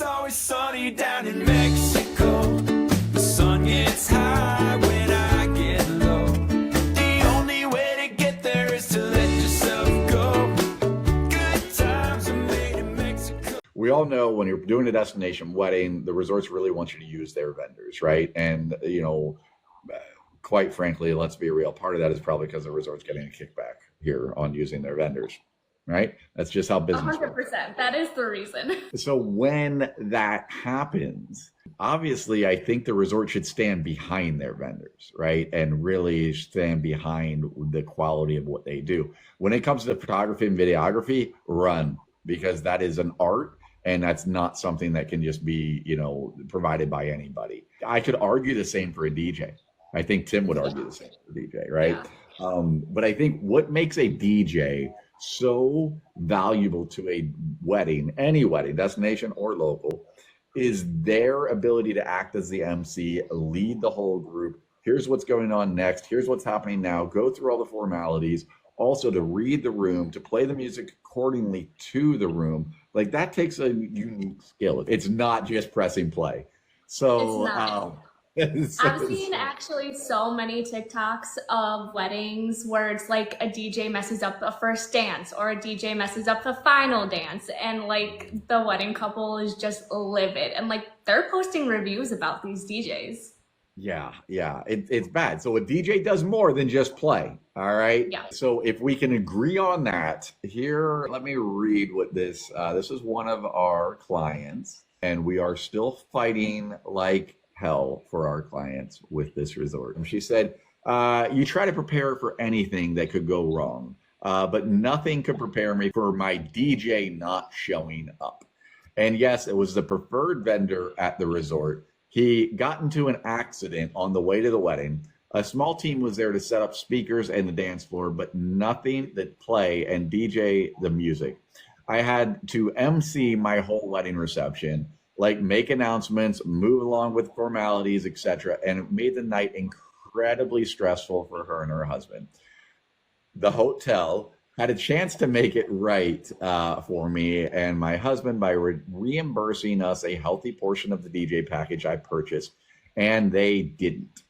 It's always sunny down in Mexico. The sun gets high when I get low. The only way to get there is to let yourself go. Good times are made in Mexico. We all know when you're doing a destination wedding, the resorts really want you to use their vendors, right? And, quite frankly, let's be real, part of that is probably because the resort's getting a kickback here on using their vendors, right? That's just how business works. 100%. That is the reason. So when that happens, obviously, I think the resort should stand behind their vendors, right? And really stand behind the quality of what they do. When it comes to photography and videography, run, because that is an art. And that's not something that can just be, provided by anybody. I could argue the same for a DJ. I think Tim would argue the same for a DJ, right? Yeah. But I think what makes a DJ so valuable to a wedding, any wedding, destination or local, is their ability to act as the MC, lead the whole group. Here's what's going on next. Here's what's happening now. Go through all the formalities. Also to read the room, to play the music accordingly to the room. Like that takes a unique skill. It's not just pressing play. So I've seen actually so many TikToks of weddings where it's like a DJ messes up the first dance or a DJ messes up the final dance, and like the wedding couple is just livid, and like they're posting reviews about these DJs. Yeah, it's bad. So a DJ does more than just play. All right. Yeah. So if we can agree on that, here, let me read what this is one of our clients, and we are still fighting like hell for our clients with this resort. And she said, you try to prepare for anything that could go wrong, but nothing could prepare me for my DJ not showing up. And yes, it was the preferred vendor at the resort. He got into an accident on the way to the wedding. A small team was there to set up speakers and the dance floor, but nothing that play and DJ the music. I had to MC my whole wedding reception, like make announcements, move along with formalities, etc. And it made the night incredibly stressful for her and her husband. The hotel had a chance to make it right for me and my husband by reimbursing us a healthy portion of the DJ package I purchased, and they didn't.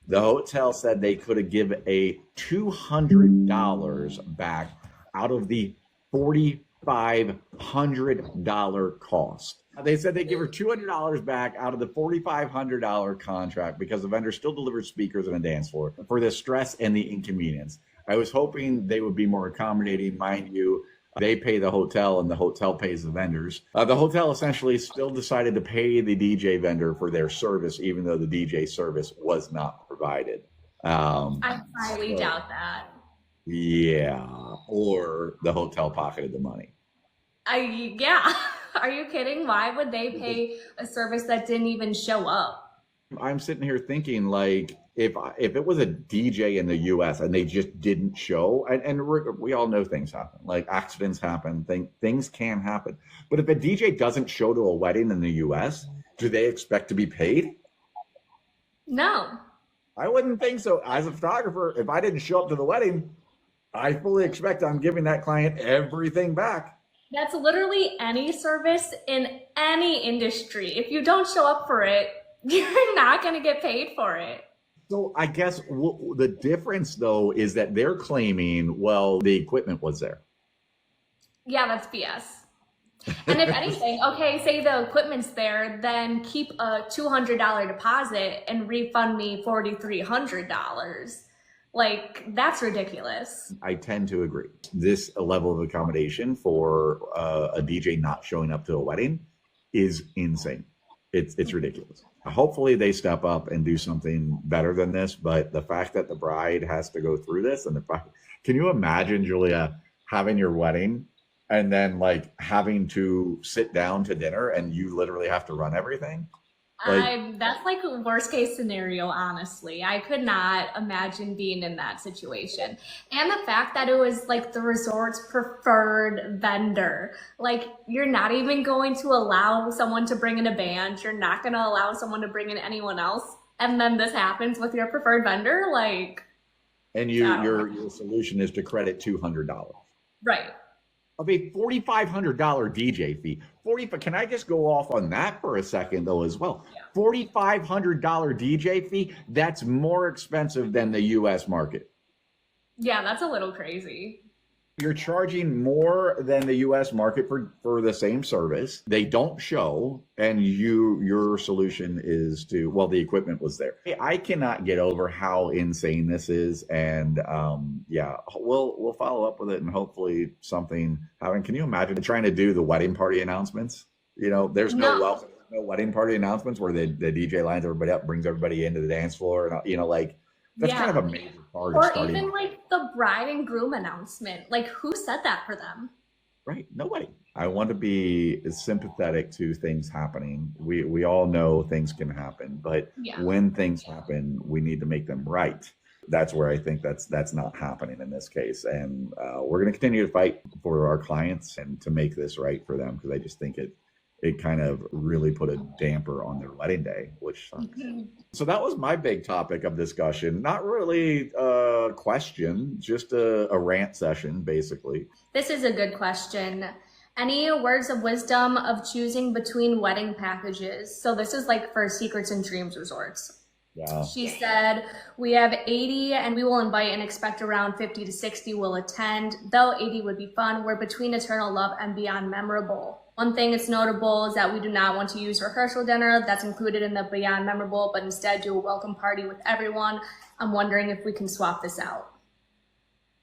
The hotel said they could have given a $200 back out of the $4,500 cost. They said they give her $200 back out of the $4,500 contract because the vendor still delivered speakers and a dance floor for the stress and the inconvenience. I was hoping they would be more accommodating. Mind you, they pay the hotel and the hotel pays the vendors. The hotel essentially still decided to pay the DJ vendor for their service, even though the DJ service was not provided. I highly doubt that. Yeah, or the hotel pocketed the money. Yeah. Are you kidding? Why would they pay a service that didn't even show up? I'm sitting here thinking, like, if it was a DJ in the U.S. and they just didn't show, and we all know things happen, like accidents happen, things can happen. But if a DJ doesn't show to a wedding in the U.S., do they expect to be paid? No. I wouldn't think so. As a photographer, if I didn't show up to the wedding, I fully expect I'm giving that client everything back. That's literally any service in any industry. If you don't show up for it, you're not going to get paid for it. So I guess the difference, though, is that they're claiming, well, the equipment was there. Yeah, that's BS. And if anything, okay, say the equipment's there, then keep a $200 deposit and refund me $4,300. Like, that's ridiculous. I tend to agree. This level of accommodation for a DJ not showing up to a wedding is insane. It's ridiculous. Hopefully they step up and do something better than this. But the fact that the bride has to go through this, and can you imagine, Julia, having your wedding and then like having to sit down to dinner and you literally have to run everything? That's like a worst case scenario, honestly. I could not imagine being in that situation. And the fact that it was like the resort's preferred vendor. Like, you're not even going to allow someone to bring in a band. You're not going to allow someone to bring in anyone else. And then this happens with your preferred vendor. Like, and your solution is to credit $200. Right. of a $4,500 DJ fee. Can I just go off on that for a second though as well? $4,500 DJ fee, that's more expensive than the US market. Yeah, that's a little crazy. You're charging more than the US market for the same service. They don't show, and your solution is to, well, the equipment was there. I cannot get over how insane this is. And yeah, we'll follow up with it and hopefully something happen. Can you imagine trying to do the wedding party announcements? You know, there's no wedding party announcements where the DJ lines everybody up, brings everybody into the dance floor, and you know, like that's kind of a major part of starting. Or even like the bride and groom announcement. Like, who said that for them? Right. Nobody. I want to be sympathetic to things happening. We all know things can happen, but when things happen, we need to make them right. That's where I think that's not happening in this case. And we're going to continue to fight for our clients and to make this right for them, because I just think it kind of really put a damper on their wedding day, which sucks. So that was my big topic of discussion. Not really a question, just a rant session, basically. This is a good question. Any words of wisdom of choosing between wedding packages? So this is like for Secrets and Dreams Resorts. Yeah. She said, we have 80 and we will invite and expect around 50 to 60 will attend. Though 80 would be fun, we're between Eternal Love and Beyond Memorable. One thing that's notable is that we do not want to use rehearsal dinner that's included in the Beyond Memorable, but instead do a welcome party with everyone. I'm wondering if we can swap this out.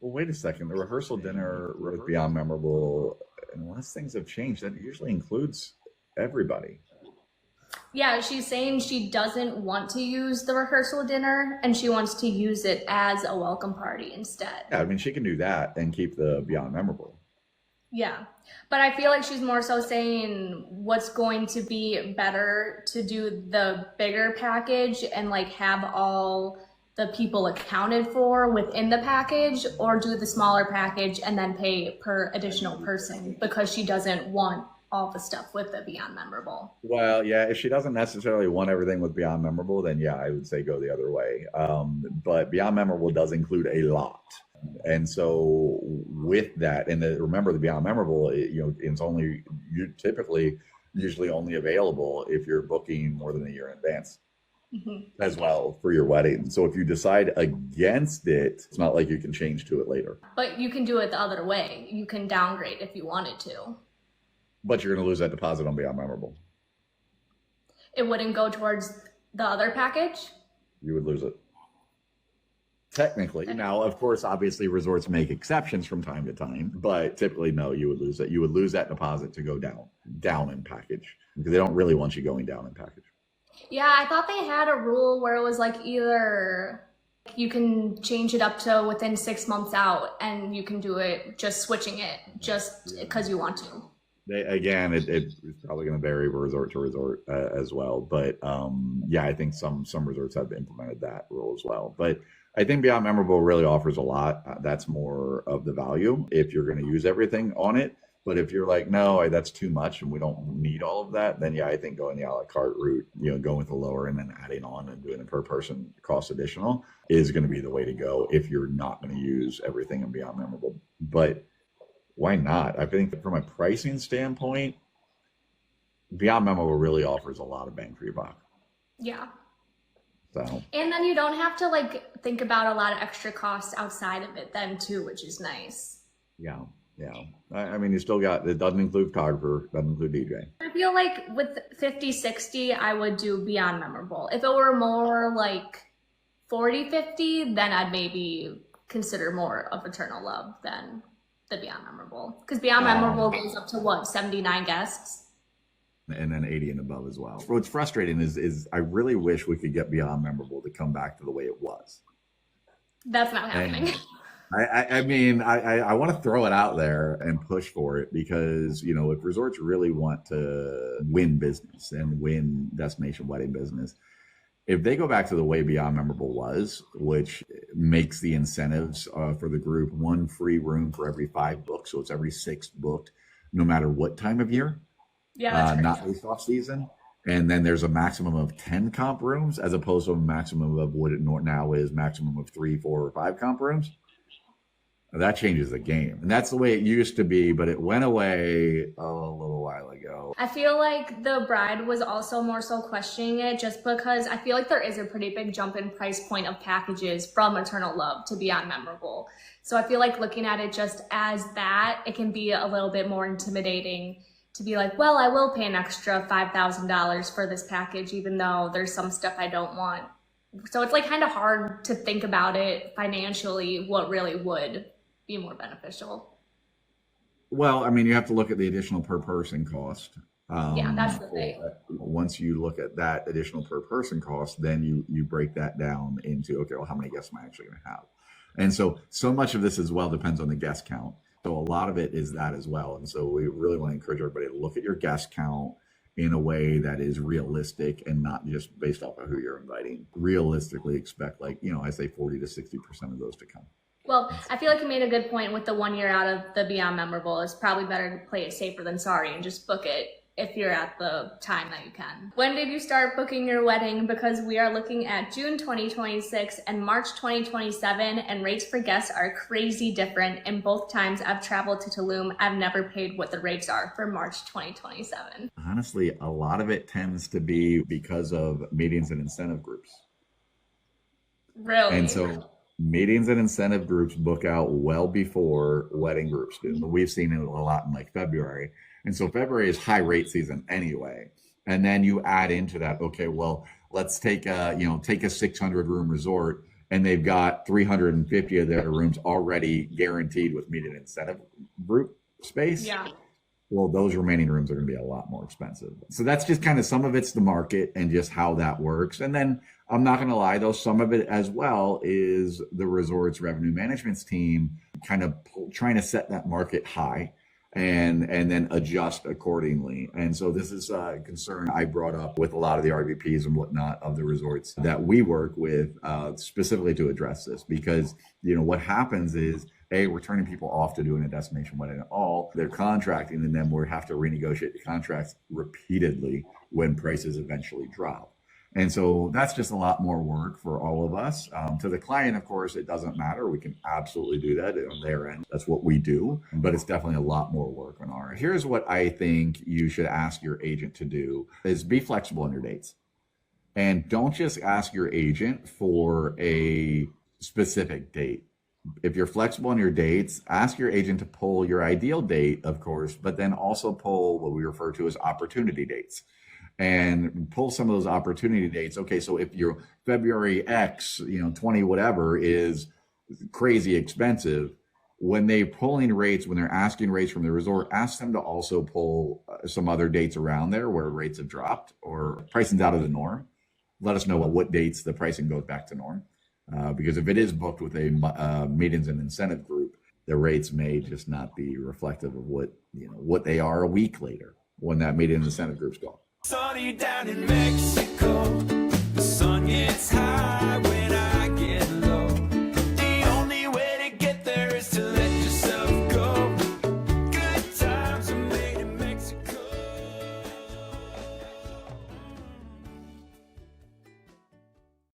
Well, wait a second. The rehearsal dinner with Beyond Memorable, unless things have changed, that usually includes everybody. Yeah, she's saying she doesn't want to use the rehearsal dinner and she wants to use it as a welcome party instead. Yeah, I mean, she can do that and keep the Beyond Memorable. Yeah, but I feel like she's more so saying what's going to be better to do the bigger package and like have all the people accounted for within the package, or do the smaller package and then pay per additional person, because she doesn't want all the stuff with the Beyond Memorable. Well, yeah, if she doesn't necessarily want everything with Beyond Memorable, then yeah, I would say go the other way. But Beyond Memorable does include a lot. And so with that, and remember the Beyond Memorable, it's only, you typically usually only available if you're booking more than a year in advance as well for your wedding. So if you decide against it, it's not like you can change to it later. But you can do it the other way. You can downgrade if you wanted to. But you're going to lose that deposit on Beyond Memorable. It wouldn't go towards the other package? You would lose it. Technically. Now, of course, obviously resorts make exceptions from time to time, but typically, no, you would lose it. You would lose that deposit to go down in package, because they don't really want you going down in package. Yeah, I thought they had a rule where it was like either you can change it up to within 6 months out, and you can do it just switching it just because you want to. It's probably going to vary resort to resort as well. But yeah, I think some resorts have implemented that rule as well. But I think Beyond Memorable really offers a lot. That's more of the value if you're going to use everything on it. But if you're like, no, that's too much and we don't need all of that, then yeah, I think going the a la carte route, going with the lower and then adding on and doing it per person cost additional is going to be the way to go if you're not going to use everything in Beyond Memorable. But why not? I think from a pricing standpoint, Beyond Memorable really offers a lot of bang for your buck. Yeah. So. And then you don't have to think about a lot of extra costs outside of it then too, which is nice. Yeah. Yeah. I mean, you still got, it doesn't include photographer, doesn't include DJ. I feel like with 50, 60, I would do Beyond Memorable. If it were more like 40, 50, then I'd maybe consider more of Eternal Love than the Beyond Memorable. Because Beyond Memorable goes up to what, 79 guests? And then 80 and above as well. What's frustrating is I really wish we could get Beyond Memorable to come back to the way it was. That's not happening. I mean, I want to throw it out there and push for it, because, if resorts really want to win business and win destination wedding business, if they go back to the way Beyond Memorable was, which makes the incentives for the group 1 free room for every 5 booked, so it's every 6th booked, no matter what time of year. Yeah, not based off season. And then there's a maximum of 10 comp rooms as opposed to a maximum of what it now is, maximum of 3, 4, or 5 comp rooms. That changes the game. And that's the way it used to be, but it went away a little while ago. I feel like the bride was also more so questioning it just because I feel like there is a pretty big jump in price point of packages from Eternal Love to Beyond Memorable. So I feel like looking at it just as that, it can be a little bit more intimidating to be like, well, I will pay an extra $5,000 for this package, even though there's some stuff I don't want. So it's like kind of hard to think about it financially, what really would be more beneficial. Well, I mean, you have to look at the additional per person cost. Yeah, that's the thing. Once you look at that additional per person cost, then you break that down into, okay, well, how many guests am I actually going to have? And so much of this as well depends on the guest count. So a lot of it is that as well. And so we really want to encourage everybody to look at your guest count in a way that is realistic and not just based off of who you're inviting. Realistically expect, like, I say 40 to 60% of those to come. Well, I feel like you made a good point with the 1 year out of the Beyond Memorable. It's probably better to play it safer than sorry and just book it if you're at the time that you can. When did you start booking your wedding? Because we are looking at June 2026 and March 2027, and rates for guests are crazy different. And both times I've traveled to Tulum, I've never paid what the rates are for March 2027. Honestly, a lot of it tends to be because of meetings and incentive groups. Really? And so meetings and incentive groups book out well before wedding groups do. We've seen it a lot in like February. And so February is high rate season anyway. And then you add into that, okay, well, let's take a 600 room resort and they've got 350 of their rooms already guaranteed with meeting incentive group space. Yeah. Well, those remaining rooms are going to be a lot more expensive. So that's just kind of some of it's the market and just how that works. And then I'm not going to lie, though, some of it as well is the resort's revenue management team kind of trying to set that market high and then adjust accordingly. And so this is a concern I brought up with a lot of the RVPs and whatnot of the resorts that we work with specifically to address this, because what happens is, we're turning people off to doing a destination wedding at all. They're contracting, and then we have to renegotiate the contracts repeatedly when prices eventually drop. And so that's just a lot more work for all of us. To the client, of course, it doesn't matter. We can absolutely do that on their end. That's what we do, but it's definitely a lot more work on our end. Here's what I think you should ask your agent to do is be flexible on your dates. And don't just ask your agent for a specific date. If you're flexible on your dates, ask your agent to pull your ideal date, of course, but then also pull what we refer to as opportunity dates and pull some of those opportunity dates. Okay, so if your February X, 20 whatever is crazy expensive, when they're asking rates from the resort, ask them to also pull some other dates around there where rates have dropped or pricing's out of the norm. Let us know what dates the pricing goes back to norm. Because if it is booked with a meetings and incentive group, the rates may just not be reflective of what they are a week later when that meeting and incentive group's gone. Sunny down in Mexico.